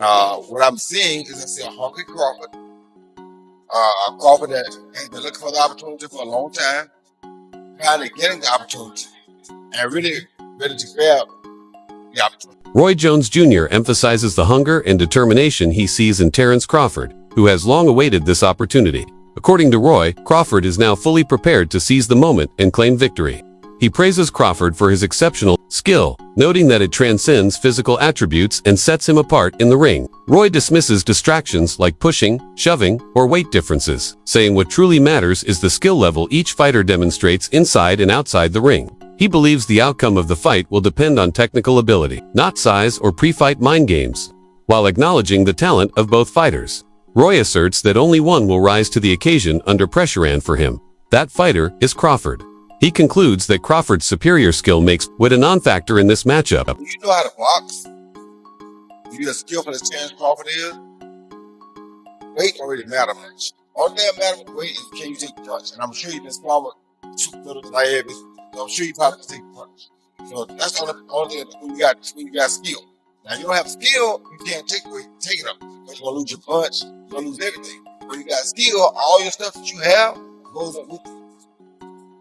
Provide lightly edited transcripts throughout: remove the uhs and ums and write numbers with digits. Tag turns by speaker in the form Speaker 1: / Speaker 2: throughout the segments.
Speaker 1: What I'm seeing is I see a hungry Crawford, a Crawford that has been looking for the opportunity for a long time, finally getting the opportunity, and really ready to grab the opportunity.
Speaker 2: Roy Jones Jr. emphasizes the hunger and determination he sees in Terence Crawford, who has long awaited this opportunity. According to Roy, Crawford is now fully prepared to seize the moment and claim victory. He praises Crawford for his exceptional skill, noting that it transcends physical attributes and sets him apart in the ring. Roy dismisses distractions like pushing, shoving, or weight differences, saying what truly matters is the skill level each fighter demonstrates inside and outside the ring. He believes the outcome of the fight will depend on technical ability, not size or pre-fight mind games, while acknowledging the talent of both fighters. Roy asserts that only one will rise to the occasion under pressure, and for him, that fighter is Crawford. He concludes that Crawford's superior skill makes weight a non-factor in this matchup.
Speaker 1: You know how to box. You as skillful as Terence Crawford is, weight don't really matter much. All that matters with weight is can you take the punch. And I'm sure you've been smaller, 2 little than I am. I'm sure you probably can take the punch. So that's the only thing when you got skill. Now you don't have skill, you can't take it up. Because you're gonna lose your punch, you're gonna lose everything. When you got skill, all your stuff that you have goes up with you.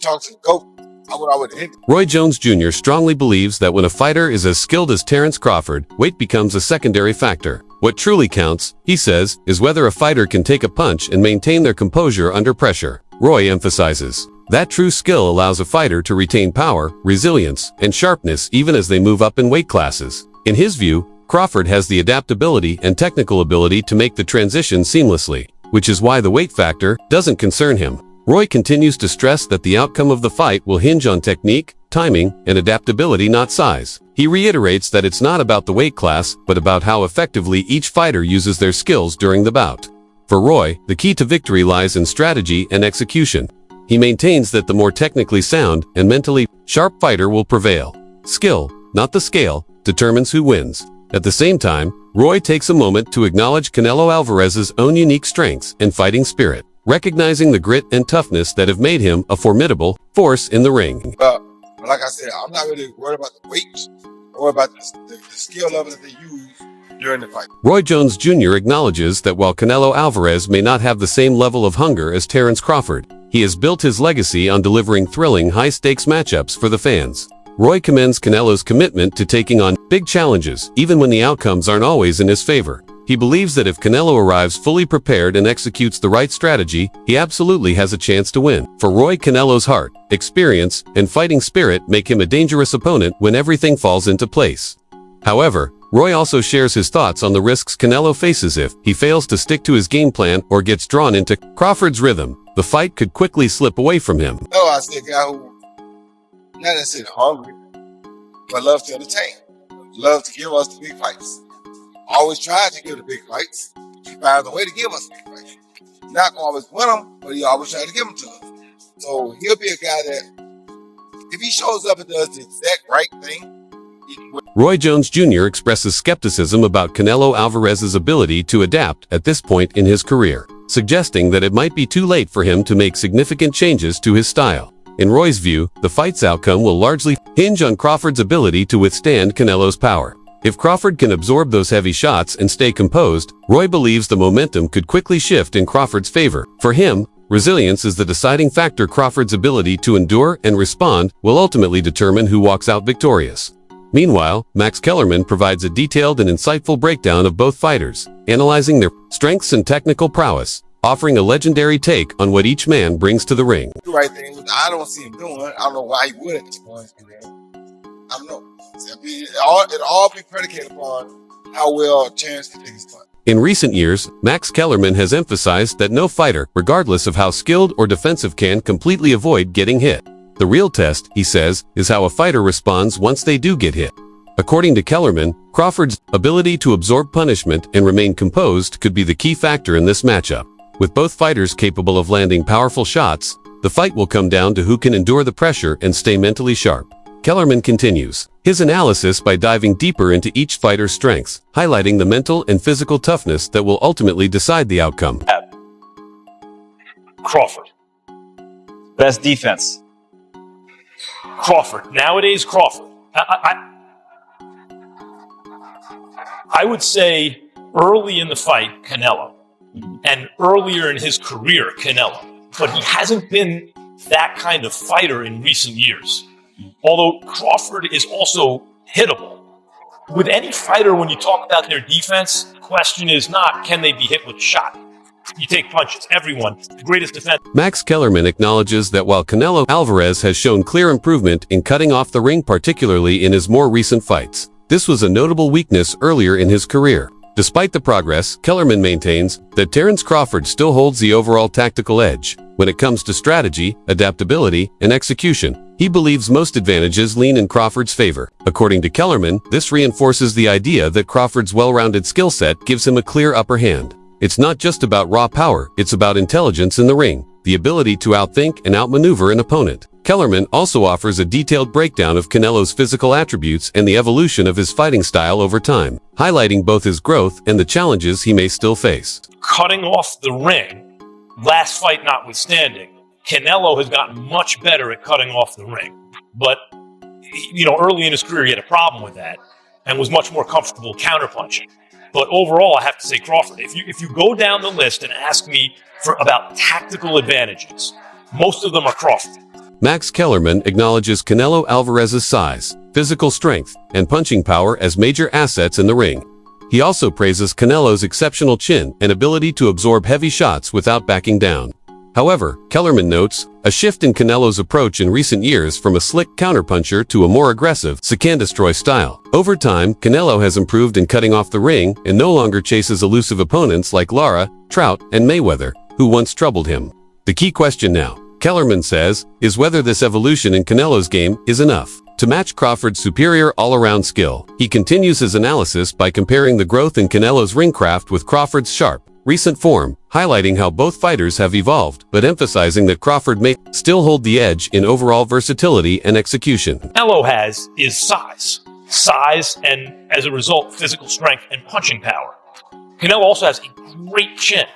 Speaker 1: Talk to the coach. I would hit.
Speaker 2: Roy Jones Jr. strongly believes that when a fighter is as skilled as Terence Crawford, weight becomes a secondary factor. What truly counts, he says, is whether a fighter can take a punch and maintain their composure under pressure. Roy emphasizes that true skill allows a fighter to retain power, resilience, and sharpness even as they move up in weight classes. In his view, Crawford has the adaptability and technical ability to make the transition seamlessly, which is why the weight factor doesn't concern him. Roy continues to stress that the outcome of the fight will hinge on technique, timing, and adaptability, not size. He reiterates that it's not about the weight class, but about how effectively each fighter uses their skills during the bout. For Roy, the key to victory lies in strategy and execution. He maintains that the more technically sound and mentally sharp fighter will prevail. Skill, not the scale, determines who wins. At the same time, Roy takes a moment to acknowledge Canelo Alvarez's own unique strengths and fighting spirit, recognizing the grit and toughness that have made him a formidable force in the ring.
Speaker 1: Like I said, I'm not really worried about the weight or about the skill level that they use during the fight.
Speaker 2: Roy Jones Jr. acknowledges that while Canelo Alvarez may not have the same level of hunger as Terence Crawford, he has built his legacy on delivering thrilling, high-stakes matchups for the fans. Roy commends Canelo's commitment to taking on big challenges, even when the outcomes aren't always in his favor. He believes that if Canelo arrives fully prepared and executes the right strategy, he absolutely has a chance to win. For Roy, Canelo's heart, experience, and fighting spirit make him a dangerous opponent when everything falls into place. However, Roy also shares his thoughts on the risks Canelo faces if he fails to stick to his game plan or gets drawn into Crawford's rhythm. The fight could quickly slip away from him.
Speaker 1: No, I see a guy who not necessarily hungry, but loves to entertain, loves to give us the big fights. Always tries to give the big fights. He finds a way to give us big fights. He's not gonna always win them, but he always tries to give them to us. So he'll be a guy that, if he shows up and does the exact right thing, he can win.
Speaker 2: Roy Jones Jr. expresses skepticism about Canelo Alvarez's ability to adapt at this point in his career, suggesting that it might be too late for him to make significant changes to his style. In Roy's view, the fight's outcome will largely hinge on Crawford's ability to withstand Canelo's power. If Crawford can absorb those heavy shots and stay composed, Roy believes the momentum could quickly shift in Crawford's favor. For him, resilience is the deciding factor. Crawford's ability to endure and respond will ultimately determine who walks out victorious. Meanwhile, Max Kellerman provides a detailed and insightful breakdown of both fighters, analyzing their strengths and technical prowess, offering a legendary take on what each man brings to the ring.
Speaker 1: The right thing, which I don't see him doing. I don't know why he would at this point. I don't know. It all be predicated upon how well Terence can take his fight.
Speaker 2: In recent years, Max Kellerman has emphasized that no fighter, regardless of how skilled or defensive, can completely avoid getting hit. The real test, he says, is how a fighter responds once they do get hit. According to Kellerman, Crawford's ability to absorb punishment and remain composed could be the key factor in this matchup. With both fighters capable of landing powerful shots, the fight will come down to who can endure the pressure and stay mentally sharp. Kellerman continues his analysis by diving deeper into each fighter's strengths, highlighting the mental and physical toughness that will ultimately decide the outcome.
Speaker 3: Crawford. Best defense. Crawford. Nowadays, Crawford. I would say
Speaker 4: early in the fight, Canelo, and earlier in his career, Canelo. But he hasn't been that kind of fighter in recent years. Although Crawford is also hittable. With any fighter, when you talk about their defense, the question is not, can they be hit with a shot? You take punches. Everyone, the greatest defense.
Speaker 2: Max Kellerman acknowledges that while Canelo Alvarez has shown clear improvement in cutting off the ring, particularly in his more recent fights, this was a notable weakness earlier in his career. Despite the progress, Kellerman maintains that Terence Crawford still holds the overall tactical edge. When it comes to strategy, adaptability, and execution, he believes most advantages lean in Crawford's favor. According to Kellerman, this reinforces the idea that Crawford's well-rounded skill set gives him a clear upper hand. It's not just about raw power, it's about intelligence in the ring, the ability to outthink and outmaneuver an opponent. Kellerman also offers a detailed breakdown of Canelo's physical attributes and the evolution of his fighting style over time, highlighting both his growth and the challenges he may still face.
Speaker 4: Cutting off the ring, last fight notwithstanding, Canelo has gotten much better at cutting off the ring. But, early in his career, he had a problem with that and was much more comfortable counterpunching. But overall, I have to say Crawford. If you go down the list and ask me about tactical advantages, most of them are Crawford.
Speaker 2: Max Kellerman acknowledges Canelo Alvarez's size, physical strength, and punching power as major assets in the ring. He also praises Canelo's exceptional chin and ability to absorb heavy shots without backing down. However, Kellerman notes a shift in Canelo's approach in recent years from a slick counterpuncher to a more aggressive, can-destroy style. Over time, Canelo has improved in cutting off the ring and no longer chases elusive opponents like Lara, Trout, and Mayweather, who once troubled him. The key question now, Kellerman says, is whether this evolution in Canelo's game is enough to match Crawford's superior all-around skill. He continues his analysis by comparing the growth in Canelo's ringcraft with Crawford's sharp, recent form, highlighting how both fighters have evolved, but emphasizing that Crawford may still hold the edge in overall versatility and execution.
Speaker 4: Canelo has size, and as a result, physical strength and punching power. Canelo also has a great chin.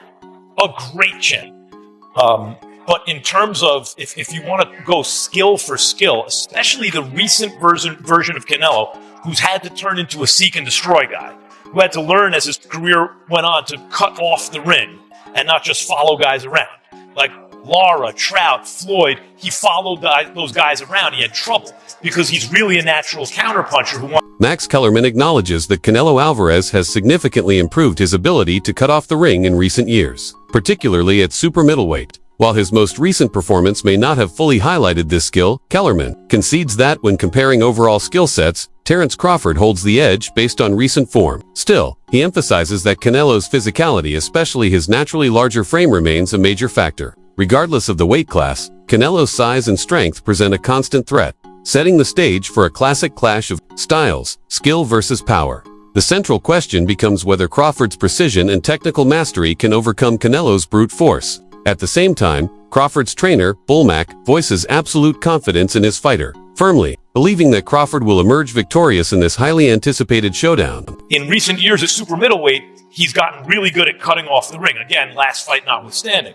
Speaker 4: But in terms of, if you want to go skill for skill, especially the recent version of Canelo, who's had to turn into a seek and destroy guy, who had to learn as his career went on to cut off the ring and not just follow guys around. Like Lara, Trout, Floyd, he followed those guys around. He had trouble because he's really a natural counterpuncher who wants.
Speaker 2: Max Kellerman acknowledges that Canelo Alvarez has significantly improved his ability to cut off the ring in recent years, particularly at super middleweight. While his most recent performance may not have fully highlighted this skill, Kellerman concedes that when comparing overall skill sets, Terence Crawford holds the edge based on recent form. Still, he emphasizes that Canelo's physicality, especially his naturally larger frame, remains a major factor. Regardless of the weight class, Canelo's size and strength present a constant threat, setting the stage for a classic clash of styles, skill versus power. The central question becomes whether Crawford's precision and technical mastery can overcome Canelo's brute force. At the same time, Crawford's trainer, Bullmack, voices absolute confidence in his fighter, firmly believing that Crawford will emerge victorious in this highly anticipated showdown.
Speaker 4: In recent years at super middleweight, he's gotten really good at cutting off the ring. Again, last fight notwithstanding.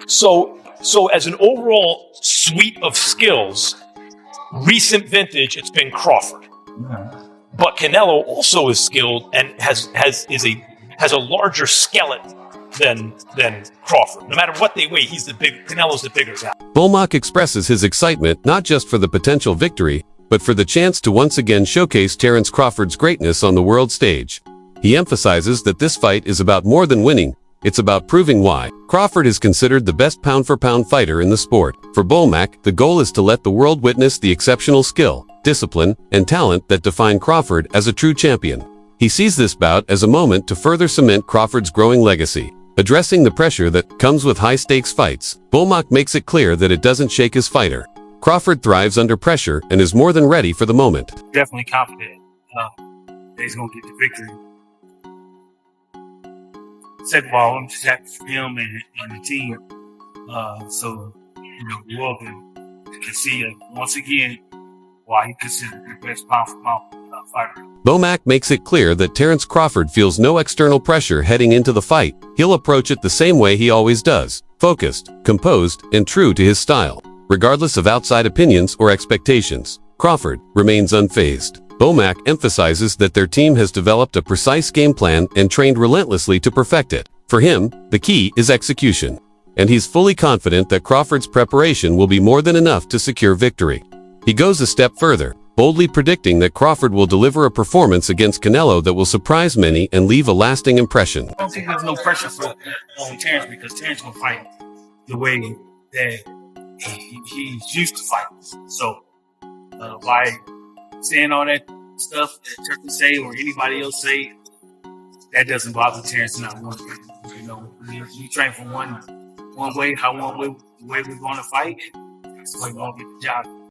Speaker 4: So as an overall suite of skills, recent vintage, it's been Crawford. But Canelo also is skilled and has a larger skeleton than Crawford. No matter what they weigh, Canelo's the bigger guy.
Speaker 2: Bullmack expresses his excitement not just for the potential victory, but for the chance to once again showcase Terence Crawford's greatness on the world stage. He emphasizes that this fight is about more than winning, it's about proving why. Crawford is considered the best pound-for-pound fighter in the sport. For Bullmack, the goal is to let the world witness the exceptional skill, discipline, and talent that define Crawford as a true champion. He sees this bout as a moment to further cement Crawford's growing legacy. Addressing the pressure that comes with high-stakes fights, Bullmack makes it clear that it doesn't shake his fighter. Crawford thrives under pressure and is more than ready for the moment.
Speaker 5: Definitely confident that he's going to get the victory. Second of all, I'm just happy for him and the team. The world can see once again why he considered the best pound-for-pound fighter.
Speaker 2: Bullmack makes it clear that Terence Crawford feels no external pressure heading into the fight. He'll approach it the same way he always does, focused, composed, and true to his style. Regardless of outside opinions or expectations, Crawford remains unfazed. Bomac emphasizes that their team has developed a precise game plan and trained relentlessly to perfect it. For him, the key is execution, and he's fully confident that Crawford's preparation will be more than enough to secure victory. He goes a step further, boldly predicting that Crawford will deliver a performance against Canelo that will surprise many and leave a lasting impression.
Speaker 5: I don't think there's no pressure on Terrence because Terrence will fight the way that he's used to fighting. So by saying all that stuff that Turkey say or anybody else say, that doesn't bother Terrence not one bit. You know, you train for one way, the way we're going to fight, and that's the way we're going to get the job.